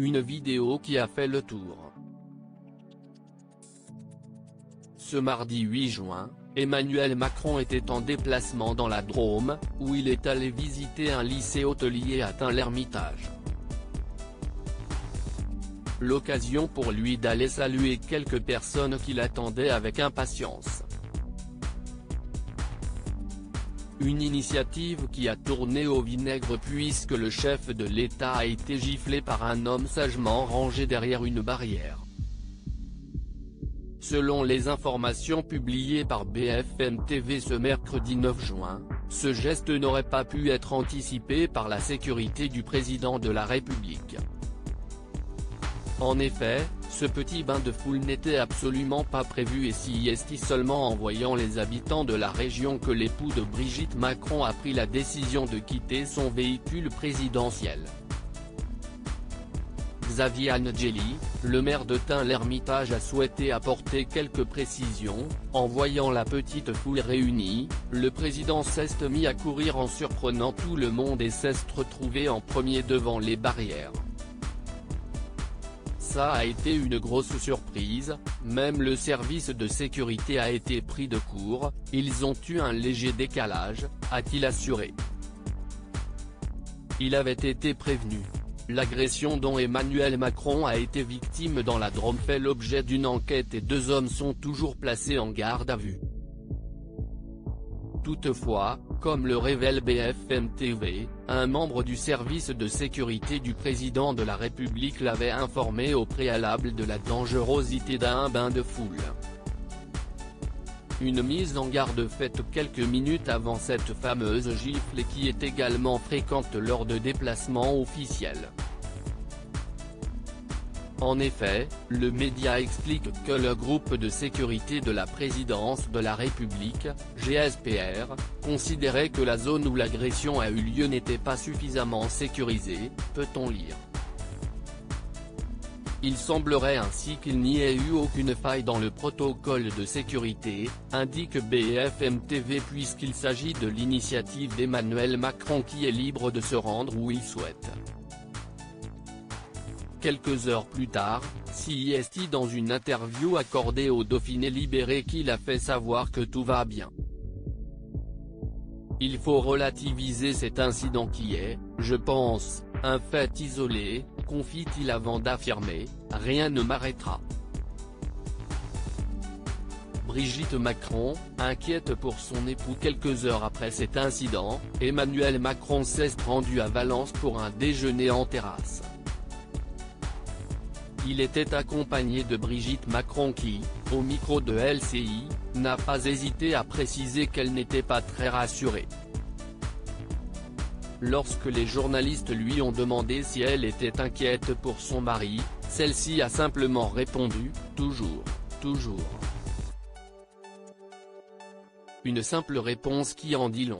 Une vidéo qui a fait le tour. Ce mardi 8 juin, Emmanuel Macron était en déplacement dans la Drôme, où il est allé visiter un lycée hôtelier à Tain-l'Hermitage. L'occasion pour lui d'aller saluer quelques personnes qui l'attendaient avec impatience. Une initiative qui a tourné au vinaigre puisque le chef de l'État a été giflé par un homme sagement rangé derrière une barrière. Selon les informations publiées par BFM TV ce mercredi 9 juin, ce geste n'aurait pas pu être anticipé par la sécurité du président de la République. En effet, ce petit bain de foule n'était absolument pas prévu et s'y est seulement en voyant les habitants de la région que l'époux de Brigitte Macron a pris la décision de quitter son véhicule présidentiel. Xavier Angeli, le maire de Tain-l'Hermitage a souhaité apporter quelques précisions. En voyant la petite foule réunie, le président s'est mis à courir en surprenant tout le monde et s'est retrouvé en premier devant les barrières. Ça a été une grosse surprise, même le service de sécurité a été pris de court, ils ont eu un léger décalage, a-t-il assuré. Il avait été prévenu. L'agression dont Emmanuel Macron a été victime dans la Drôme fait l'objet d'une enquête et 2 hommes sont toujours placés en garde à vue. Toutefois, comme le révèle BFM TV, un membre du service de sécurité du président de la République l'avait informé au préalable de la dangerosité d'un bain de foule. Une mise en garde faite quelques minutes avant cette fameuse gifle qui est également fréquente lors de déplacements officiels. En effet, le média explique que le groupe de sécurité de la présidence de la République, GSPR, considérait que la zone où l'agression a eu lieu n'était pas suffisamment sécurisée, peut-on lire. Il semblerait ainsi qu'il n'y ait eu aucune faille dans le protocole de sécurité, indique BFM TV puisqu'il s'agit de l'initiative d'Emmanuel Macron qui est libre de se rendre où il souhaite. Quelques heures plus tard, CIST dans une interview accordée au Dauphiné Libéré qu'il a fait savoir que tout va bien. Il faut relativiser cet incident qui est, je pense, un fait isolé, confie-t-il avant d'affirmer, rien ne m'arrêtera. Brigitte Macron, inquiète pour son époux quelques heures après cet incident, Emmanuel Macron s'est rendu à Valence pour un déjeuner en terrasse. Il était accompagné de Brigitte Macron qui, au micro de LCI, n'a pas hésité à préciser qu'elle n'était pas très rassurée. Lorsque les journalistes lui ont demandé si elle était inquiète pour son mari, celle-ci a simplement répondu « Toujours, toujours ». Une simple réponse qui en dit long.